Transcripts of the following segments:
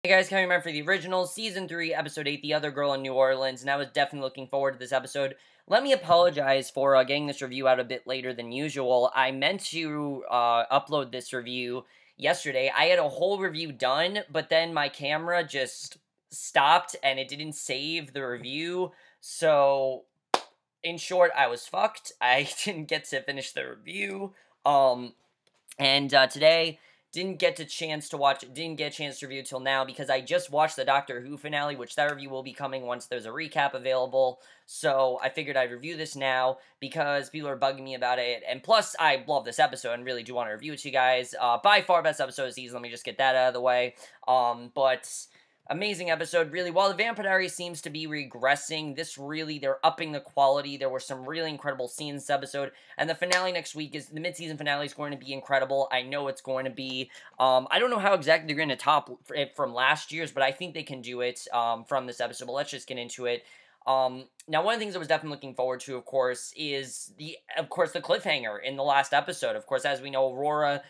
Hey guys, Cami for the original, Season 3, Episode 8, The Other Girl in New Orleans, and I was definitely looking forward to this episode. Let me apologize for getting this review out a bit later than usual. I meant to upload this review yesterday. I had a whole review done, but then my camera just stopped and it didn't save the review, so in short, I was fucked. I didn't get to finish the review, today didn't get a chance to review till now because I just watched the Doctor Who finale, which that review will be coming once there's a recap available. So I figured I'd review this now because people are bugging me about it, and plus I love this episode and really do want to review it to you guys. By far best episode of the season. Let me just get that out of the way. But amazing episode, really. While the Vampire Diaries seems to be regressing, they're upping the quality. There were some really incredible scenes in this episode, and the finale next week the mid-season finale is going to be incredible. I know it's going to be. I don't know how exactly they're going to top it from last year's, but I think they can do it from this episode, but let's just get into it. Now, one of the things I was definitely looking forward to, of course, is the cliffhanger in the last episode. Of course, as we know, Aurora,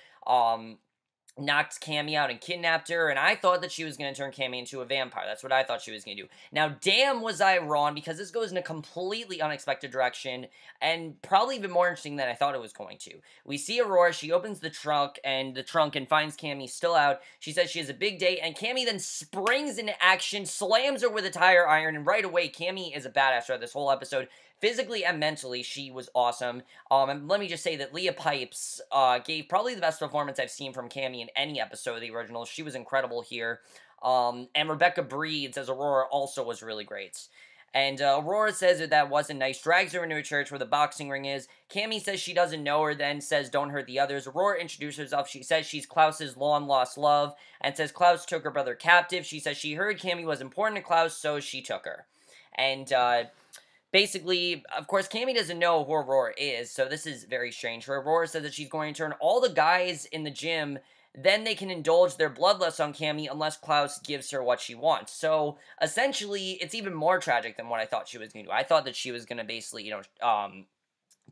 knocked Cami out and kidnapped her, and I thought that she was going to turn Cami into a vampire. That's what I thought she was going to do. Now, damn was I wrong, because this goes in a completely unexpected direction, and probably even more interesting than I thought it was going to. We see Aurora, she opens the trunk and finds Cami still out. She says she has a big day, and Cami then springs into action, slams her with a tire iron, and right away, Cami is a badass throughout this whole episode. Physically and mentally, she was awesome. And let me just say that Leah Pipes gave probably the best performance I've seen from Cami in any episode of the original. She was incredible here. And Rebekah Breeds as Aurora also was really great. And Aurora says that wasn't nice, drags her into a church where the boxing ring is. Cami says she doesn't know her, then says don't hurt the others. Aurora introduces herself. She says she's Klaus's long-lost love, and says Klaus took her brother captive. She says she heard Cami was important to Klaus, so she took her. And, basically, of course, Cami doesn't know who Aurora is, so this is very strange. Her Aurora says that she's going to turn all the guys in the gym, then they can indulge their bloodlust on Cami unless Klaus gives her what she wants. So, essentially, it's even more tragic than what I thought she was going to do. I thought that she was going to basically,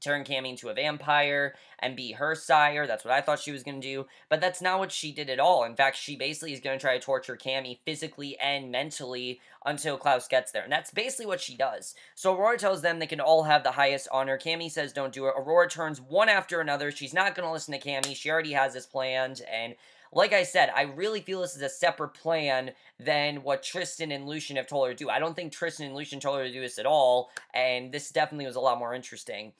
turn Cami into a vampire and be her sire. That's what I thought she was going to do, but that's not what she did at all. In fact, she basically is going to try to torture Cami physically and mentally until Klaus gets there, and that's basically what she does. So Aurora tells them they can all have the highest honor. Cami says don't do it. Aurora turns one after another. She's not going to listen to Cami. She already has this planned, and like I said, I really feel this is a separate plan than what Tristian and Lucien have told her to do. I don't think Tristian and Lucien told her to do this at all, and this definitely was a lot more interesting.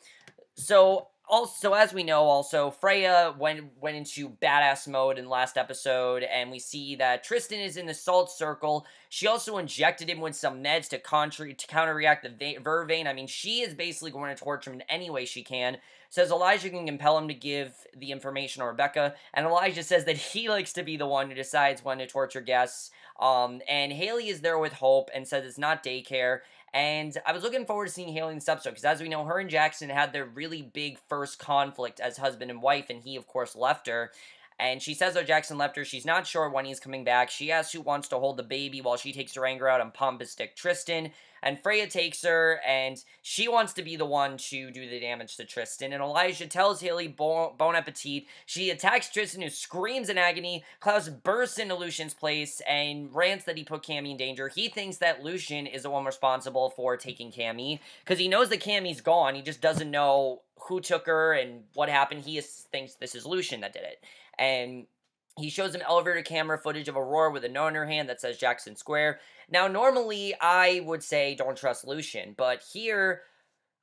So, also, as we know, Freya went into badass mode in the last episode, and we see that Tristian is in the salt circle. She also injected him with some meds to counter-react the vervain. I mean, she is basically going to torture him in any way she can. Says Elijah can compel him to give the information to Rebekah, and Elijah says that he likes to be the one who decides when to torture guests. And Hayley is there with Hope and says it's not daycare. And I was looking forward to seeing Hayley in this episode, because as we know, her and Jackson had their really big first conflict as husband and wife, and he, of course, left her. And she says that Jackson left her. She's not sure when he's coming back. She asks who wants to hold the baby while she takes her anger out on pompous dick Tristian. And Freya takes her, and she wants to be the one to do the damage to Tristian. And Elijah tells Hayley bon appetit. She attacks Tristian, who screams in agony. Klaus bursts into Lucien's place and rants that he put Cami in danger. He thinks that Lucien is the one responsible for taking Cami, because he knows that Cami's gone. He just doesn't know who took her and what happened. He thinks this is Lucien that did it. And he shows him elevator camera footage of Aurora with a note in her hand that says Jackson Square. Now, normally, I would say don't trust Lucien, but here,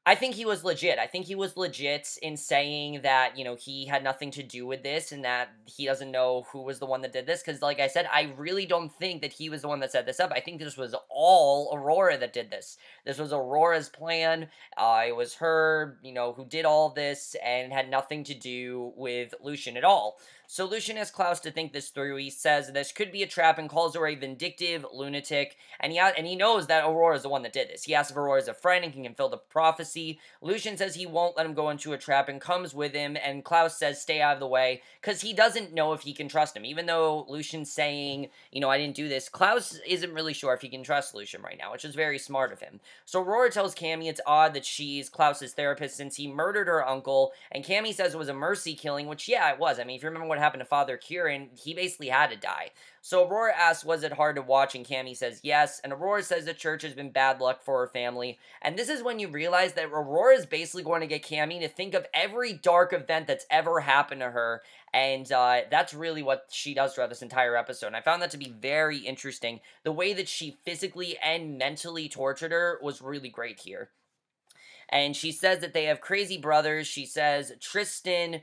I think he was legit. I think he was legit in saying that, he had nothing to do with this and that he doesn't know who was the one that did this, because, like I said, I really don't think that he was the one that set this up. I think this was all Aurora that did this. This was Aurora's plan. It was her, who did all this and had nothing to do with Lucien at all. So Lucien asks Klaus to think this through. He says this could be a trap and calls her a vindictive lunatic, and he knows that Aurora is the one that did this. He asks if Aurora is a friend and can fulfill the prophecy. Lucien says he won't let him go into a trap and comes with him, and Klaus says stay out of the way, because he doesn't know if he can trust him. Even though Lucien's saying, I didn't do this, Klaus isn't really sure if he can trust Lucien right now, which is very smart of him. So Aurora tells Cami it's odd that she's Klaus's therapist since he murdered her uncle, and Cami says it was a mercy killing, which, yeah, it was. I mean, if you remember what happened to Father Kieran, he basically had to die. So Aurora asks, was it hard to watch? And Cami says yes. And Aurora says the church has been bad luck for her family. And this is when you realize that Aurora is basically going to get Cami to think of every dark event that's ever happened to her. And that's really what she does throughout this entire episode. And I found that to be very interesting. The way that she physically and mentally tortured her was really great here. And she says that they have crazy brothers. She says Tristian,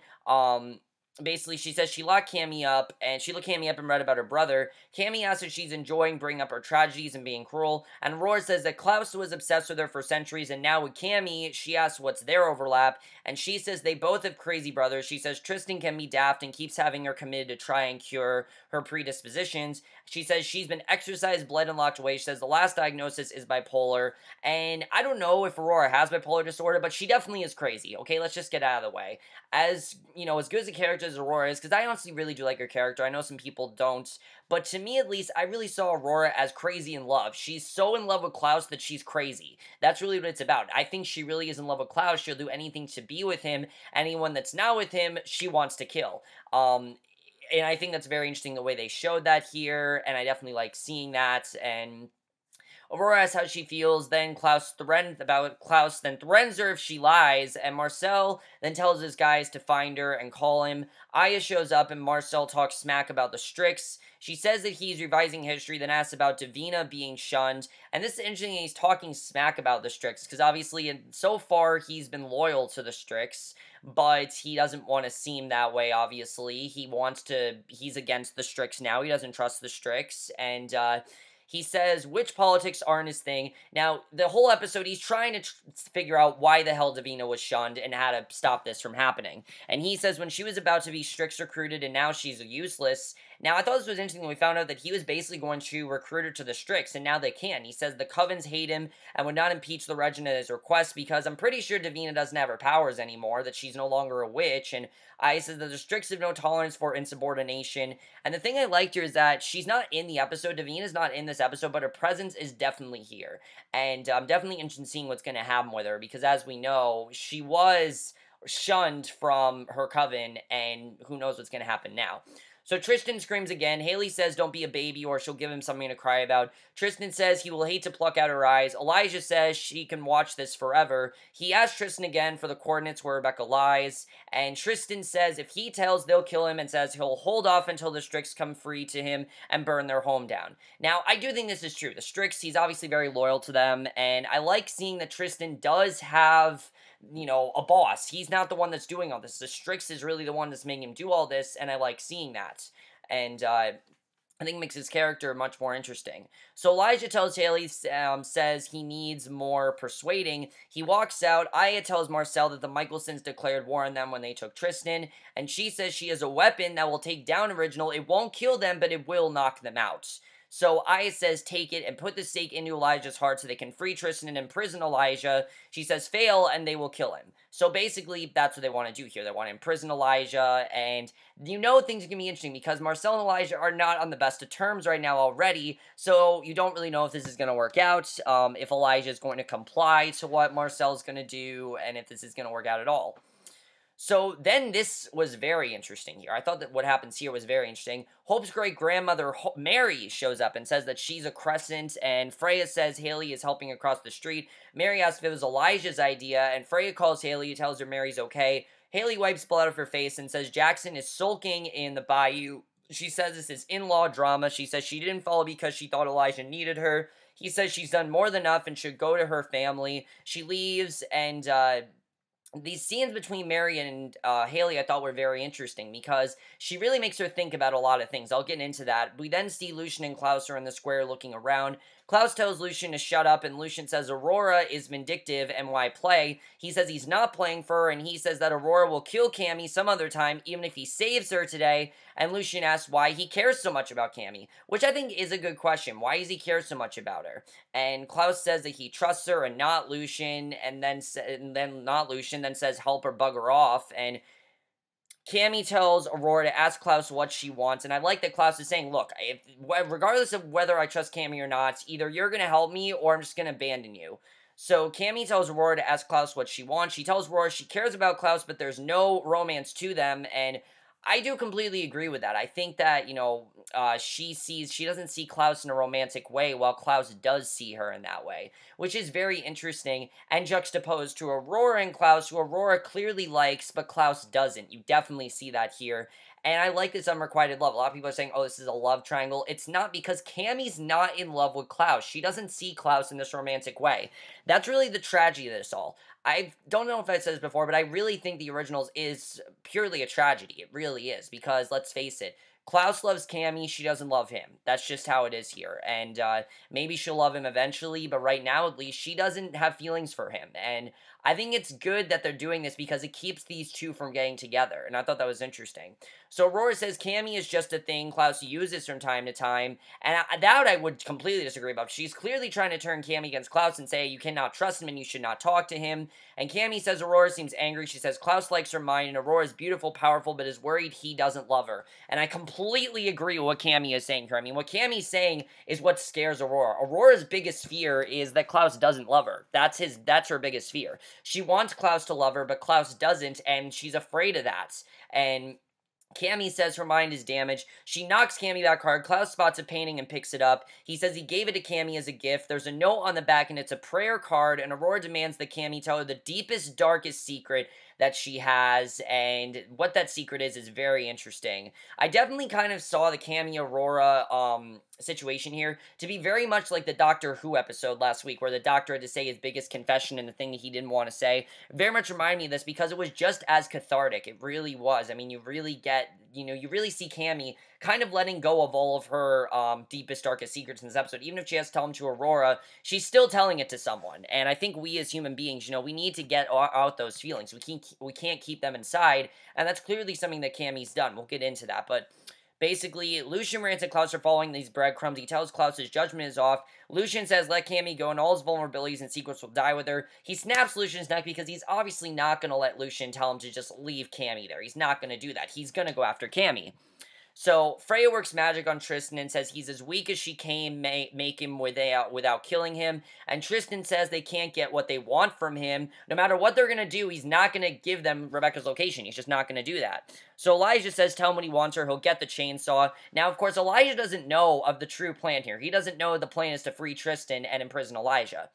basically, she says she locked Cami up, and she looked Cami up and read about her brother. Cami asks if she's enjoying bringing up her tragedies and being cruel, and Aurora says that Klaus was obsessed with her for centuries, and now with Cami, she asks what's their overlap, and she says they both have crazy brothers. She says Tristian can be daft and keeps having her committed to try and cure her predispositions. She says she's been exorcised, bled, and locked away. She says the last diagnosis is bipolar, and I don't know if Aurora has bipolar disorder, but she definitely is crazy, okay? Let's just get out of the way. As, you know, as good as a character as Aurora is, because I honestly really do like her character. I know some people don't, but to me at least, I really saw Aurora as crazy in love. She's so in love with Klaus that she's crazy. That's really what it's about. I think she really is in love with Klaus. She'll do anything to be with him. Anyone that's not with him, she wants to kill. And I think that's very interesting the way they showed that here, and I definitely like seeing that, and Aurora asks how she feels, then Klaus threatens her if she lies, and Marcel then tells his guys to find her and call him. Aya shows up, and Marcel talks smack about the Strix. She says that he's revising history, then asks about Davina being shunned, and this is interesting, he's talking smack about the Strix, because obviously, so far, he's been loyal to the Strix, but he doesn't want to seem that way, obviously. He's against the Strix now. He doesn't trust the Strix, and, he says which politics aren't his thing. Now, the whole episode, he's trying to figure out why the hell Davina was shunned and how to stop this from happening. And he says when she was about to be Strix recruited and now she's useless. Now, I thought this was interesting when we found out that he was basically going to recruit her to the Strix, and now they can. He says the Covens hate him and would not impeach the Regent at his request because I'm pretty sure Davina doesn't have her powers anymore, that she's no longer a witch, and I says that the Strix have no tolerance for insubordination. And the thing I liked here is that she's not in the episode. Davina's not in this episode, but her presence is definitely here. And I'm definitely interested in seeing what's going to happen with her, because as we know, she was shunned from her coven, and who knows what's going to happen now. So Tristian screams again. Hayley says don't be a baby or she'll give him something to cry about. Tristian says he will hate to pluck out her eyes. Elijah says she can watch this forever. He asks Tristian again for the coordinates where Rebekah lies. And Tristian says if he tells, they'll kill him, and says he'll hold off until the Strix come free to him and burn their home down. Now, I do think this is true. The Strix, he's obviously very loyal to them. And I like seeing that Tristian does have, you know, a boss. He's not the one that's doing all this. The Strix is really the one that's making him do all this, and I like seeing that. And, I think it makes his character much more interesting. So Elijah tells Hayley, says he needs more persuading. He walks out. Aya tells Marcel that the Mikaelsons declared war on them when they took Tristian, and she says she has a weapon that will take down Original. It won't kill them, but it will knock them out. So Aya says take it and put the stake into Elijah's heart so they can free Tristian and imprison Elijah. She says fail and they will kill him. So basically that's what they want to do here. They want to imprison Elijah, and you know things are going to be interesting because Marcel and Elijah are not on the best of terms right now already, so you don't really know if this is going to work out, if Elijah is going to comply to what Marcel is going to do, and if this is going to work out at all. So then this was very interesting here. I thought that what happens here was very interesting. Hope's great-grandmother, Mary, shows up and says that she's a Crescent, and Freya says Hayley is helping across the street. Mary asks if it was Elijah's idea, and Freya calls Hayley, tells her Mary's okay. Hayley wipes blood off her face and says Jackson is sulking in the bayou. She says this is in-law drama. She says she didn't follow because she thought Elijah needed her. He says she's done more than enough and should go to her family. She leaves, and, these scenes between Mary and Hayley I thought were very interesting because she really makes her think about a lot of things. I'll get into that. We then see Lucien and Klaus are in the square looking around. Klaus tells Lucien to shut up, and Lucien says Aurora is vindictive and why play. He says he's not playing for her, and he says that Aurora will kill Cami some other time, even if he saves her today. And Lucien asks why he cares so much about Cami, which I think is a good question. Why does he care so much about her? And Klaus says that he trusts her and not Lucien, and then says help her bug her off, and Cami tells Aurora to ask Klaus what she wants, and I like that Klaus is saying, look, regardless of whether I trust Cami or not, either you're going to help me or I'm just going to abandon you. So Cami tells Aurora to ask Klaus what she wants. She tells Aurora she cares about Klaus, but there's no romance to them, and I do completely agree with that. I think that, she doesn't see Klaus in a romantic way, while Klaus does see her in that way, which is very interesting and juxtaposed to Aurora and Klaus, who Aurora clearly likes, but Klaus doesn't. You definitely see that here. And I like this unrequited love. A lot of people are saying, oh, this is a love triangle. It's not, because Cami's not in love with Klaus. She doesn't see Klaus in this romantic way. That's really the tragedy of this all. I don't know if I said this before, but I really think the originals is purely a tragedy. It really is, because let's face it, Klaus loves Cami, she doesn't love him. That's just how it is here, and maybe she'll love him eventually, but right now, at least, she doesn't have feelings for him, and I think it's good that they're doing this because it keeps these two from getting together, and I thought that was interesting. So Aurora says Cami is just a thing Klaus uses from time to time, and that I would completely disagree about. She's clearly trying to turn Cami against Klaus and say you cannot trust him and you should not talk to him, and Cami says Aurora seems angry. She says Klaus likes her mind, and Aurora is beautiful, powerful, but is worried he doesn't love her, and I completely agree with what Cami is saying here. I mean, what Cami's saying is what scares Aurora. Aurora's biggest fear is that Klaus doesn't love her. That's her biggest fear. She wants Klaus to love her, but Klaus doesn't, and she's afraid of that. And Cami says her mind is damaged. She knocks Cami that card. Klaus spots a painting and picks it up. He says he gave it to Cami as a gift. There's a note on the back, and it's a prayer card, and Aurora demands that Cami tell her the deepest, darkest secret that she has, and what that secret is very interesting. I definitely kind of saw the Cami Aurora situation here to be very much like the Doctor Who episode last week, where the Doctor had to say his biggest confession and the thing that he didn't want to say. Very much reminded me of this, because it was just as cathartic. It really was. I mean, you really get, you really see Cami kind of letting go of all of her deepest, darkest secrets in this episode. Even if she has to tell them to Aurora, she's still telling it to someone. And I think we as human beings, we need to get out those feelings. We can't keep them inside, and that's clearly something that Cami's done. We'll get into that, but basically, Lucien and Klaus are following these breadcrumbs. He tells Klaus his judgment is off. Lucien says, let Cami go, and all his vulnerabilities and secrets will die with her. He snaps Lucien's neck because he's obviously not going to let Lucien tell him to just leave Cami there. He's not going to do that. He's going to go after Cami. So, Freya works magic on Tristian and says he's as weak as she can make him without killing him. And Tristian says they can't get what they want from him. No matter what they're going to do, he's not going to give them Rebekah's location. He's just not going to do that. So Elijah says tell him what he wants her. He'll get the chainsaw. Now, of course, Elijah doesn't know of the true plan here. He doesn't know the plan is to free Tristian and imprison Elijah.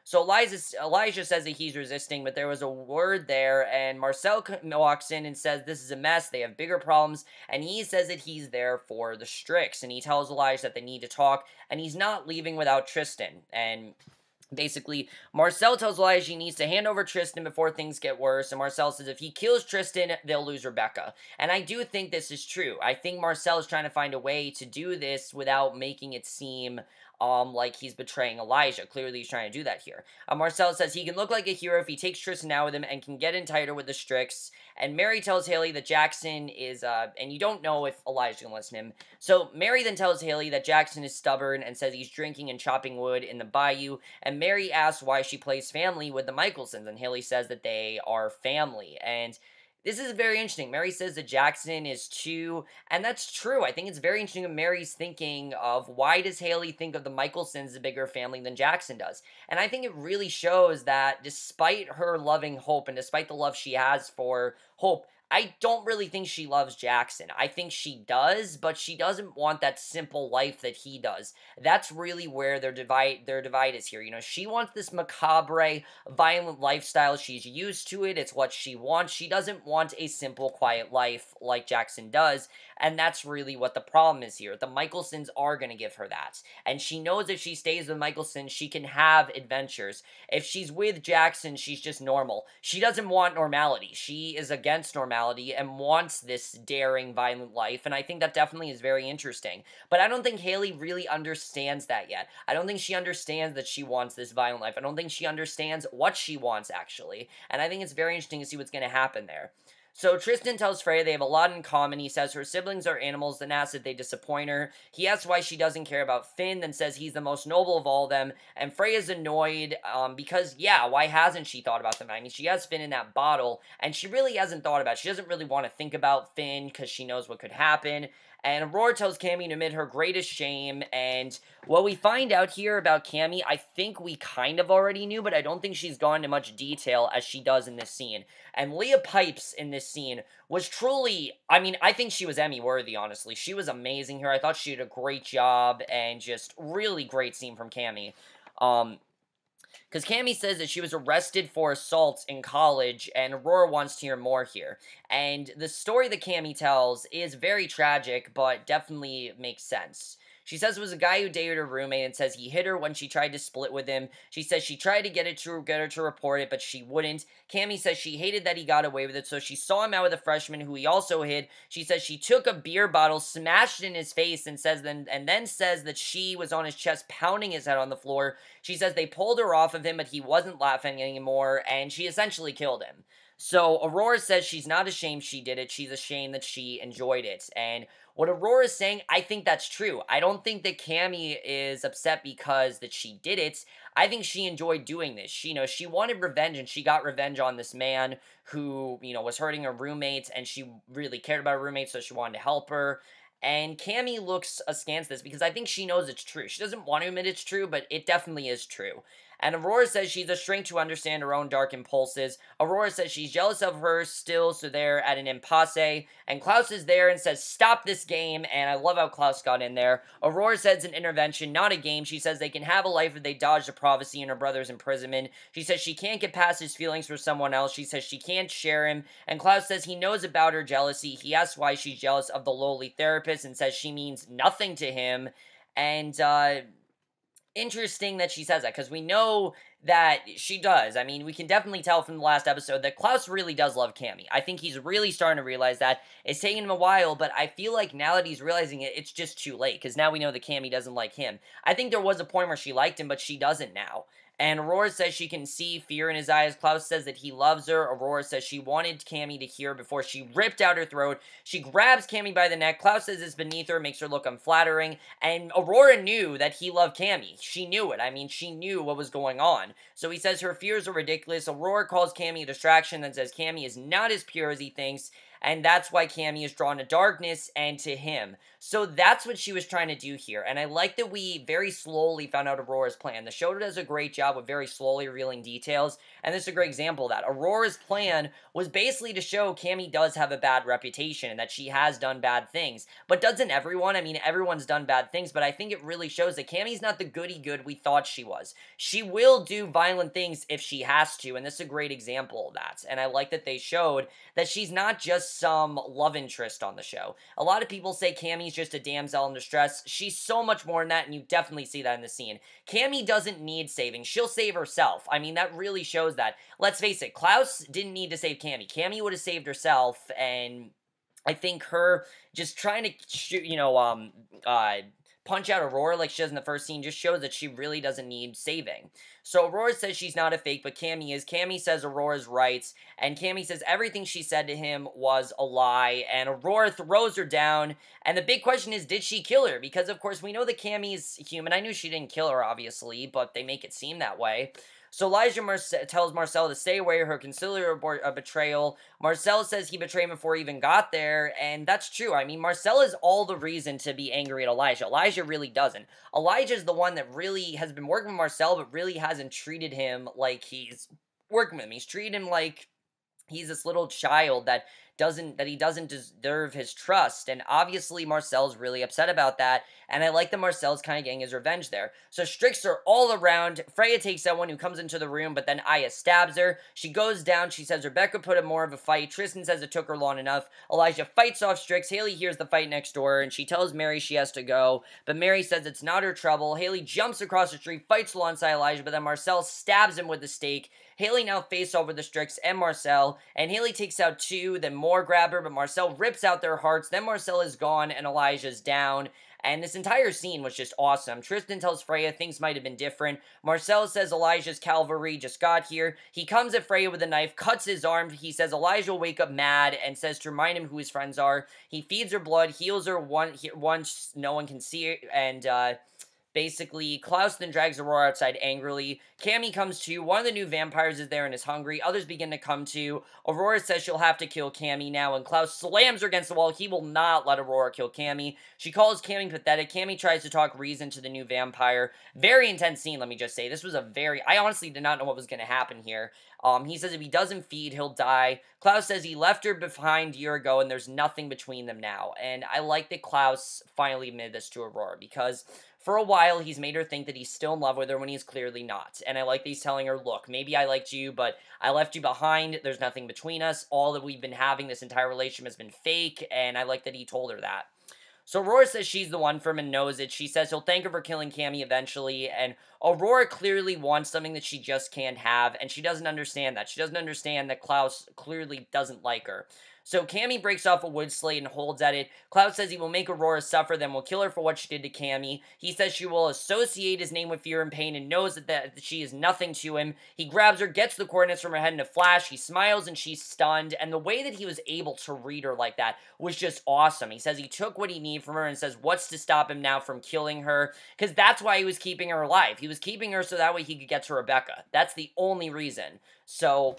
So Elijah says that he's resisting, but there was a word there, and Marcel walks in and says this is a mess, they have bigger problems, and he says that he's there for the Strix, and he tells Elijah that they need to talk, and he's not leaving without Tristian, and basically, Marcel tells Elijah he needs to hand over Tristian before things get worse, and Marcel says if he kills Tristian, they'll lose Rebekah. And I do think this is true. I think Marcel is trying to find a way to do this without making it seem like he's betraying Elijah. Clearly, he's trying to do that here. Marcel says he can look like a hero if he takes Tristian out with him and can get in tighter with the Strix. And Mary tells Hayley that Jackson is, and you don't know if Elijah's gonna listen to him. So Mary then tells Hayley that Jackson is stubborn and says he's drinking and chopping wood in the bayou. And Mary asks why she plays family with the Mikaelsons, and Hayley says that they are family. And this is very interesting. Mary says that Jackson is too, and that's true. I think it's very interesting that Mary's thinking of why does Hayley think of the Mikaelsons as a bigger family than Jackson does. And I think it really shows that despite her loving Hope and despite the love she has for Hope, I don't really think she loves Jackson. I think she does, but she doesn't want that simple life that he does. That's really where their divide is here. She wants this macabre, violent lifestyle. She's used to it. It's what she wants. She doesn't want a simple, quiet life like Jackson does, and that's really what the problem is here. The Mikaelsons are going to give her that, and she knows if she stays with Mikaelsons, she can have adventures. If she's with Jackson, she's just normal. She doesn't want normality. She is against normality and wants this daring, violent life, and I think that definitely is very interesting. But I don't think Hayley really understands that yet. I don't think she understands that she wants this violent life. I don't think she understands what she wants, actually, and I think it's very interesting to see what's going to happen there. So Tristian tells Freya they have a lot in common. He says her siblings are animals, then asks if they disappoint her. He asks why she doesn't care about Finn, then says he's the most noble of all of them. And Freya's annoyed because, yeah, why hasn't she thought about them? I mean, she has Finn in that bottle, and she really hasn't thought about it. She doesn't really want to think about Finn because she knows what could happen. And Aurora tells Cami to admit her greatest shame, and what we find out here about Cami, I think we kind of already knew, but I don't think she's gone into much detail as she does in this scene. And Leah Pipes in this scene was truly, I mean, I think she was Emmy worthy, honestly. She was amazing here. I thought she did a great job, and just really great scene from Cami. Because Cami says that she was arrested for assault in college, and Aurora wants to hear more here. And the story that Cami tells is very tragic, but definitely makes sense. She says it was a guy who dated her roommate and says he hit her when she tried to split with him. She says she tried to get her to report it, but she wouldn't. Cami says she hated that he got away with it, so she saw him out with a freshman who he also hid. She says she took a beer bottle, smashed it in his face, and then says that she was on his chest, pounding his head on the floor. She says they pulled her off of him, but he wasn't laughing anymore, and she essentially killed him. So Aurora says she's not ashamed she did it. She's ashamed that she enjoyed it. And what Aurora's saying, I think that's true. I don't think that Cami is upset because that she did it. I think she enjoyed doing this. She wanted revenge, and she got revenge on this man who, was hurting her roommate, and she really cared about her roommate, so she wanted to help her. And Cami looks askance at this because I think she knows it's true. She doesn't want to admit it's true, but it definitely is true. And Aurora says she's a shrink to understand her own dark impulses. Aurora says she's jealous of her still, so they're at an impasse. And Klaus is there and says, stop this game, and I love how Klaus got in there. Aurora says it's an intervention, not a game. She says they can have a life if they dodge the prophecy in her brother's imprisonment. She says she can't get past his feelings for someone else. She says she can't share him. And Klaus says he knows about her jealousy. He asks why she's jealous of the lowly therapist and says she means nothing to him. And, interesting that she says that, because we know that she does. I mean, we can definitely tell from the last episode that Klaus really does love Cami. I think he's really starting to realize that. It's taken him a while, but I feel like now that he's realizing it, it's just too late, because now we know that Cami doesn't like him. I think there was a point where she liked him, but she doesn't now. And Aurora says she can see fear in his eyes. Klaus says that he loves her. Aurora says she wanted Cami to hear before she ripped out her throat. She grabs Cami by the neck. Klaus says it's beneath her, makes her look unflattering. And Aurora knew that he loved Cami. She knew it. I mean, she knew what was going on. So he says her fears are ridiculous. Aurora calls Cami a distraction and says Cami is not as pure as he thinks. And that's why Cami is drawn to darkness and to him. So that's what she was trying to do here. And I like that we very slowly found out Aurora's plan. The show does a great job with very slowly revealing details. And this is a great example of that. Aurora's plan was basically to show Cami does have a bad reputation and that she has done bad things. But doesn't everyone? I mean, everyone's done bad things. But I think it really shows that Cami's not the goody-good we thought she was. She will do violent things if she has to. And this is a great example of that. And I like that they showed that she's not just some love interest on the show. A lot of people say Cami's just a damsel in distress. She's so much more than that, and you definitely see that in the scene. Cami doesn't need saving. She'll save herself. I mean, that really shows that. Let's face it, Klaus didn't need to save Cami. Cami would have saved herself, and I think her just trying to shoot, punch out Aurora like she does in the first scene just shows that she really doesn't need saving. So Aurora says she's not a fake, but Cami is. Cami says Aurora's right, and Cami says everything she said to him was a lie, and Aurora throws her down, and the big question is, did she kill her? Because, of course, we know that Cami's human. I knew she didn't kill her, obviously, but they make it seem that way. So Elijah tells Marcel to stay away or he'll consider a betrayal. Marcel says he betrayed him before he even got there, and that's true. I mean, Marcel is all the reason to be angry at Elijah. Elijah really doesn't. Elijah's the one that really has been working with Marcel, but really hasn't treated him like he's working with him. He's treated him like he's this little child that he doesn't deserve his trust, and obviously Marcel's really upset about that, and I like that Marcel's kind of getting his revenge there. So Strix are all around. Freya takes someone who comes into the room, but then Aya stabs her. She goes down. She says Rebekah put up more of a fight. Tristian says it took her long enough. Elijah fights off Strix. Hayley hears the fight next door, and she tells Mary she has to go, but Mary says it's not her trouble. Hayley jumps across the street, fights alongside Elijah, but then Marcel stabs him with the stake. Hayley now face over the Strix and Marcel, and Hayley takes out two, then more grab her, but Marcel rips out their hearts. Then Marcel is gone, and Elijah's down. And this entire scene was just awesome. Tristian tells Freya things might have been different. Marcel says Elijah's cavalry just got here. He comes at Freya with a knife, cuts his arm. He says Elijah will wake up mad and says to remind him who his friends are. He feeds her blood, heals her once no one can see it, and Basically, Klaus then drags Aurora outside angrily. Cami comes to. One of the new vampires is there and is hungry. Others begin to come to. Aurora says she'll have to kill Cami now, and Klaus slams her against the wall. He will not let Aurora kill Cami. She calls Cami pathetic. Cami tries to talk reason to the new vampire. Very intense scene, let me just say. This was I honestly did not know what was going to happen here. He says if he doesn't feed, he'll die. Klaus says he left her behind a year ago, and there's nothing between them now. And I like that Klaus finally admitted this to Aurora, because for a while, he's made her think that he's still in love with her when he's clearly not. And I like that he's telling her, look, maybe I liked you, but I left you behind. There's nothing between us. All that we've been having, this entire relationship, has been fake. And I like that he told her that. So Aurora says she's the one for him and knows it. She says he'll thank her for killing Cami eventually. And Aurora clearly wants something that she just can't have. And she doesn't understand that. She doesn't understand that Klaus clearly doesn't like her. So Cami breaks off a wood slate and holds at it. Klaus says he will make Aurora suffer, then will kill her for what she did to Cami. He says she will associate his name with fear and pain and knows that she is nothing to him. He grabs her, gets the coordinates from her head in a flash. He smiles and she's stunned. And the way that he was able to read her like that was just awesome. He says he took what he needed from her and says what's to stop him now from killing her. Because that's why he was keeping her alive. He was keeping her so that way he could get to Rebekah. That's the only reason. So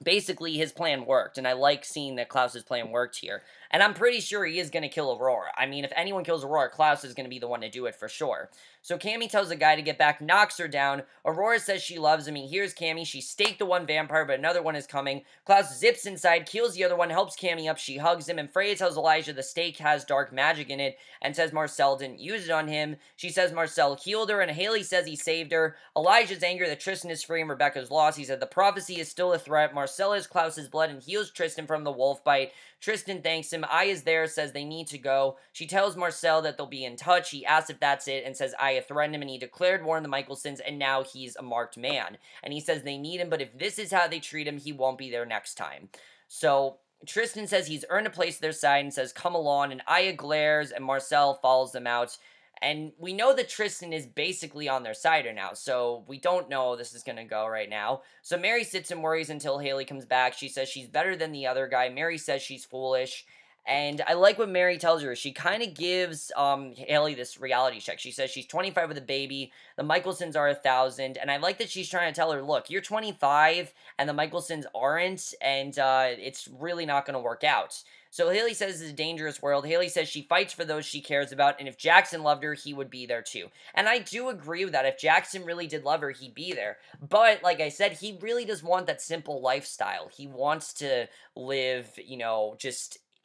basically, his plan worked, and I like seeing that Klaus's plan worked here. And I'm pretty sure he is going to kill Aurora. I mean, if anyone kills Aurora, Klaus is going to be the one to do it for sure. So Cami tells the guy to get back, knocks her down. Aurora says she loves him. He hears Cami. She staked the one vampire, but another one is coming. Klaus zips inside, kills the other one, helps Cami up. She hugs him, and Freya tells Elijah the stake has dark magic in it, and says Marcel didn't use it on him. She says Marcel healed her, and Hayley says he saved her. Elijah's angry that Tristian is free and Rebekah's lost. He said the prophecy is still a threat. Marcel is Klaus's blood and heals Tristian from the wolf bite. Tristian thanks him. Aya is there, says they need to go. She tells Marcel that they'll be in touch. He asks if that's it and says Aya threatened him and he declared war on the Mikaelsons and now he's a marked man. And he says they need him, but if this is how they treat him, he won't be there next time. So Tristian says he's earned a place at their side and says come along, and Aya glares and Marcel follows them out. And we know that Tristian is basically on their side now, so we don't know how this is going to go right now. So Mary sits and worries until Hayley comes back. She says she's better than the other guy. Mary says she's foolish. And I like what Mary tells her. She kind of gives Hayley this reality check. She says she's 25 with a baby. The Mikaelsons are 1,000. And I like that she's trying to tell her, look, you're 25 and the Mikaelsons aren't. And it's really not going to work out. So Hayley says it's a dangerous world. Hayley says she fights for those she cares about, and if Jackson loved her, he would be there too. And I do agree with that. If Jackson really did love her, he'd be there. But, like I said, he really does want that simple lifestyle. He wants to live, you know,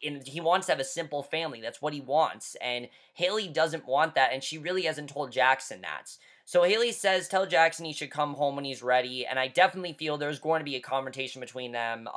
he wants to have a simple family. That's what he wants. And Hayley doesn't want that, and she really hasn't told Jackson that. So Hayley says, tell Jackson he should come home when he's ready, and I definitely feel there's going to be a confrontation between them,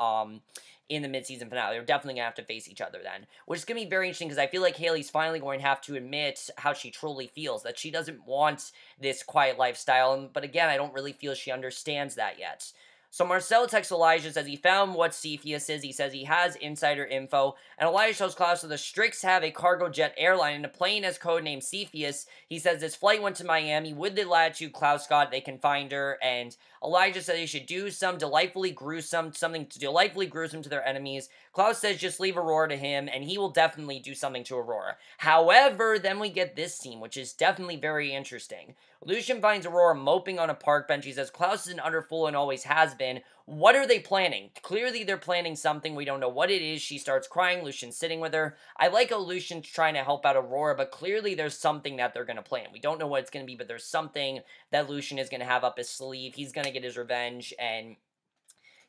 in the mid-season finale. They're definitely going to have to face each other then, which is going to be very interesting because I feel like Hayley's finally going to have to admit how she truly feels, that she doesn't want this quiet lifestyle, but again, I don't really feel she understands that yet. So Marcel texts Elijah, says he found what Cepheus is. He says he has insider info. And Elijah shows Klaus that the Strix have a cargo jet airline and a plane has codenamed Cepheus. He says this flight went to Miami. With the latitude Klaus got, they can find her. And Elijah says he should do something delightfully gruesome to their enemies. Klaus says just leave Aurora to him, and he will definitely do something to Aurora. However, then we get this scene, which is definitely very interesting. Lucien finds Aurora moping on a park bench. He says Klaus is an utter fool and always has been. What are they planning? Clearly they're planning something. We don't know what it is. She starts crying. Lucien's sitting with her. I like how Lucien's trying to help out Aurora, but clearly there's something that they're going to plan. We don't know what it's going to be, but there's something that Lucien is going to have up his sleeve. He's going to get his revenge, and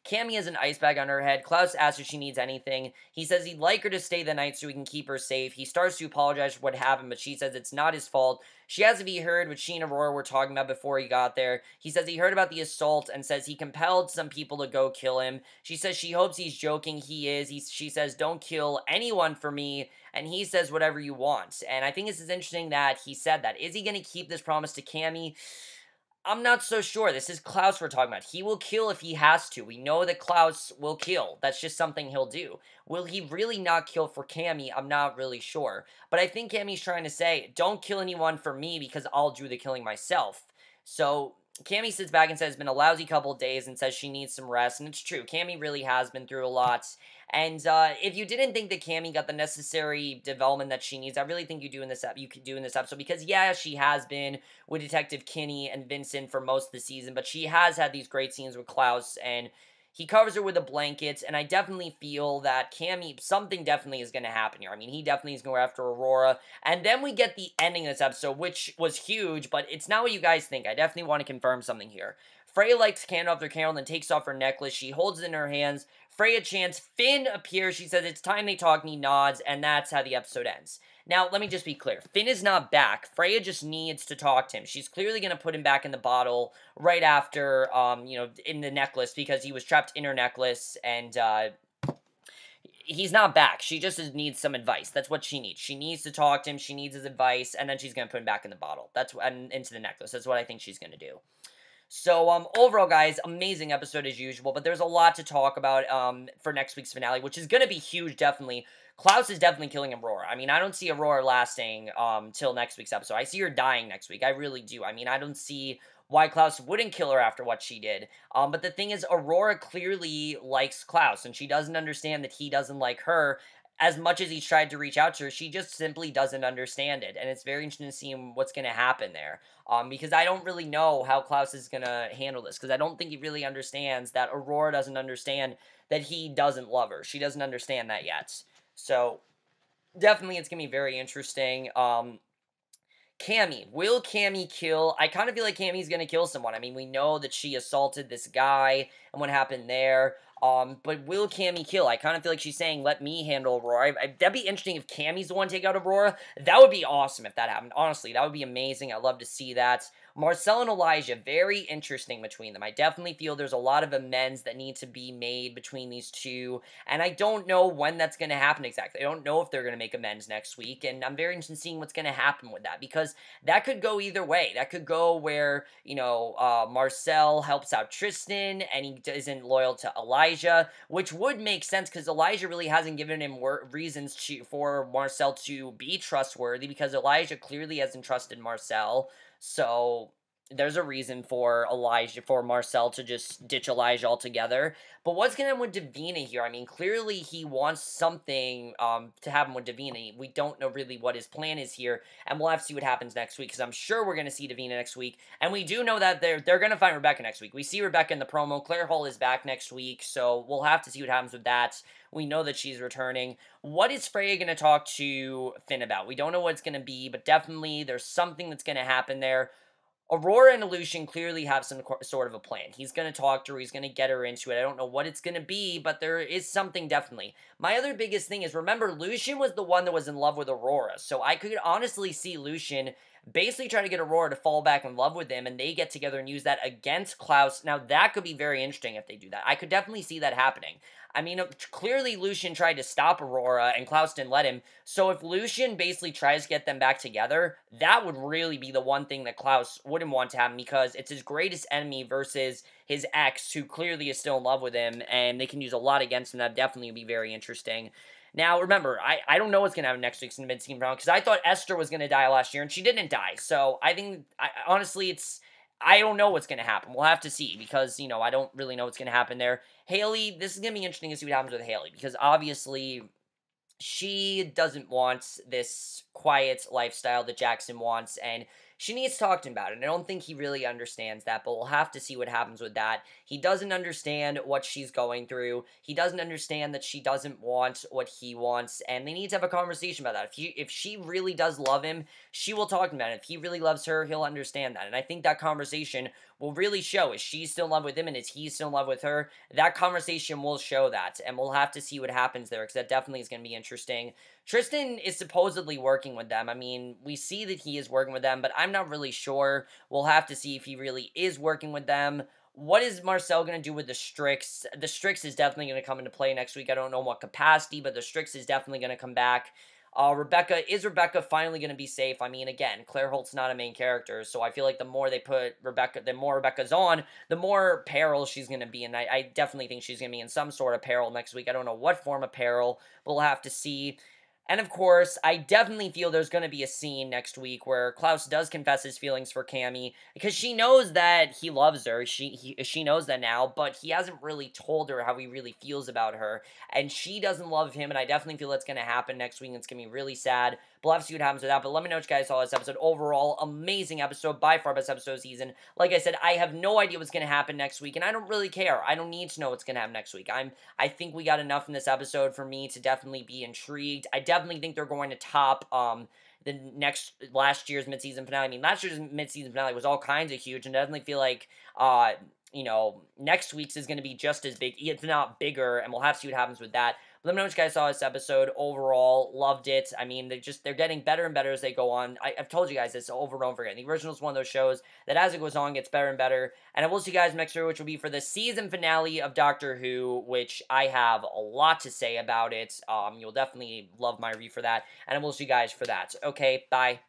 Cami has an ice bag on her head. Klaus asks if she needs anything. He says he'd like her to stay the night so he can keep her safe. He starts to apologize for what happened, but she says it's not his fault. She asks if he heard what she and Aurora were talking about before he got there. He says he heard about the assault and says he compelled some people to go kill him. She says she hopes he's joking. He is. She says, don't kill anyone for me. And he says, whatever you want. And I think this is interesting that he said that. Is he going to keep this promise to Cami? I'm not so sure. This is Klaus we're talking about. He will kill if he has to. We know that Klaus will kill. That's just something he'll do. Will he really not kill for Cami? I'm not really sure. But I think Cami's trying to say, don't kill anyone for me because I'll do the killing myself. So Cami sits back and says it's been a lousy couple of days and says she needs some rest, and it's true. Cami really has been through a lot. And if you didn't think that Cami got the necessary development that she needs, I really think you could do in this episode, because yeah, she has been with Detective Kinney and Vincent for most of the season, but she has had these great scenes with Klaus, and he covers her with a blanket, and I definitely feel that Cami, something definitely is going to happen here. I mean, he definitely is going to go after Aurora, and then we get the ending of this episode, which was huge, but it's not what you guys think. I definitely want to confirm something here. Freya lights candle off their candle and then takes off her necklace. She holds it in her hands. Freya chants, Finn appears. She says, it's time they talk, and he nods, and that's how the episode ends. Now, let me just be clear. Finn is not back. Freya just needs to talk to him. She's clearly going to put him back in the bottle right after, in the necklace, because he was trapped in her necklace, and, he's not back. She just needs some advice. That's what she needs. She needs to talk to him. She needs his advice, and then she's going to put him back in the bottle. And into the necklace. That's what I think she's going to do. So, overall, guys, amazing episode as usual, but there's a lot to talk about, for next week's finale, which is going to be huge, definitely. Klaus is definitely killing Aurora. I mean, I don't see Aurora lasting, till next week's episode. I see her dying next week. I really do. I mean, I don't see why Klaus wouldn't kill her after what she did. But the thing is, Aurora clearly likes Klaus, and she doesn't understand that he doesn't like her. As much as he's tried to reach out to her, she just simply doesn't understand it, and it's very interesting to see what's going to happen there, because I don't really know how Klaus is going to handle this, because I don't think he really understands that Aurora doesn't understand that he doesn't love her. She doesn't understand that yet, so definitely it's going to be very interesting. Cami. Will Cami kill? I kind of feel like Cami's going to kill someone. I mean, we know that she assaulted this guy and what happened there. But will Cami kill? I kind of feel like she's saying, let me handle Aurora. That'd be interesting if Cami's the one to take out Aurora. That would be awesome if that happened. Honestly, that would be amazing. I'd love to see that. Marcel and Elijah, very interesting between them. I definitely feel there's a lot of amends that need to be made between these two, and I don't know when that's going to happen exactly. I don't know if they're going to make amends next week, and I'm very interested in seeing what's going to happen with that, because that could go either way. That could go where, Marcel helps out Tristian, and he isn't loyal to Elijah, which would make sense, because Elijah really hasn't given him reasons for Marcel to be trustworthy, because Elijah clearly hasn't trusted Marcel. So there's a reason for Marcel to just ditch Elijah altogether. But what's going to happen with Davina here? I mean, clearly he wants something to happen with Davina. We don't know really what his plan is here, and we'll have to see what happens next week, because I'm sure we're going to see Davina next week. And we do know that they're going to find Rebekah next week. We see Rebekah in the promo. Claire Hull is back next week, so we'll have to see what happens with that. We know that she's returning. What is Freya going to talk to Finn about? We don't know what it's going to be, but definitely there's something that's going to happen there. Aurora and Lucien clearly have some sort of a plan. He's going to talk to her. He's going to get her into it. I don't know what it's going to be, but there is something definitely. My other biggest thing is, remember, Lucien was the one that was in love with Aurora. So I could honestly see Lucien basically try to get Aurora to fall back in love with him, and they get together and use that against Klaus. Now, that could be very interesting if they do that. I could definitely see that happening. I mean, clearly Lucien tried to stop Aurora, and Klaus didn't let him. So if Lucien basically tries to get them back together, that would really be the one thing that Klaus wouldn't want to happen, because it's his greatest enemy versus his ex, who clearly is still in love with him, and they can use a lot against him. That definitely would be very interesting. Now, remember, I don't know what's going to happen next week's in the mid-season round, because I thought Esther was going to die last year, and she didn't die. So I think, honestly, I don't know what's going to happen. We'll have to see, because, I don't really know what's going to happen there. Hayley, this is going to be interesting to see what happens with Hayley, because obviously she doesn't want this quiet lifestyle that Jackson wants, and she needs to talk to him about it. And I don't think he really understands that, but we'll have to see what happens with that. He doesn't understand what she's going through. He doesn't understand that she doesn't want what he wants, and they need to have a conversation about that. If she really does love him, she will talk to him about it. If he really loves her, he'll understand that. And I think that conversation will really show, is she still in love with him, and is he still in love with her? That conversation will show that, and we'll have to see what happens there, because that definitely is going to be interesting. Tristian is supposedly working with them. I mean, we see that he is working with them, but I'm not really sure. We'll have to see if he really is working with them. What is Marcel going to do with the Strix? The Strix is definitely going to come into play next week. I don't know in what capacity, but the Strix is definitely going to come back. Is Rebekah finally going to be safe? I mean, again, Claire Holt's not a main character, so I feel like the more they put Rebekah, the more Rebekah's on, the more peril she's going to be, and I definitely think she's going to be in some sort of peril next week. I don't know what form of peril, but we'll have to see. And of course, I definitely feel there's going to be a scene next week where Klaus does confess his feelings for Cami because she knows that he loves her. She knows that now, but he hasn't really told her how he really feels about her, and she doesn't love him. And I definitely feel that's going to happen next week. And it's going to be really sad. But we'll have to see what happens with that. But let me know what you guys saw this episode. Overall, amazing episode, by far best episode of the season. Like I said, I have no idea what's going to happen next week, and I don't really care. I don't need to know what's going to happen next week. I think we got enough in this episode for me to definitely be intrigued. I definitely think they're going to top the last year's midseason finale. I mean, last year's midseason finale was all kinds of huge, and I definitely feel like you know, next week's is going to be just as big, if not bigger, and we'll have to see what happens with that. But let me know what you guys saw this episode. Overall, loved it. I mean, they're getting better and better as they go on. I've told you guys this over and over again. The original is one of those shows that as it goes on gets better and better. And I will see you guys next year, which will be for the season finale of Doctor Who, which I have a lot to say about it. You'll definitely love my review for that. And I will see you guys for that. Okay, bye.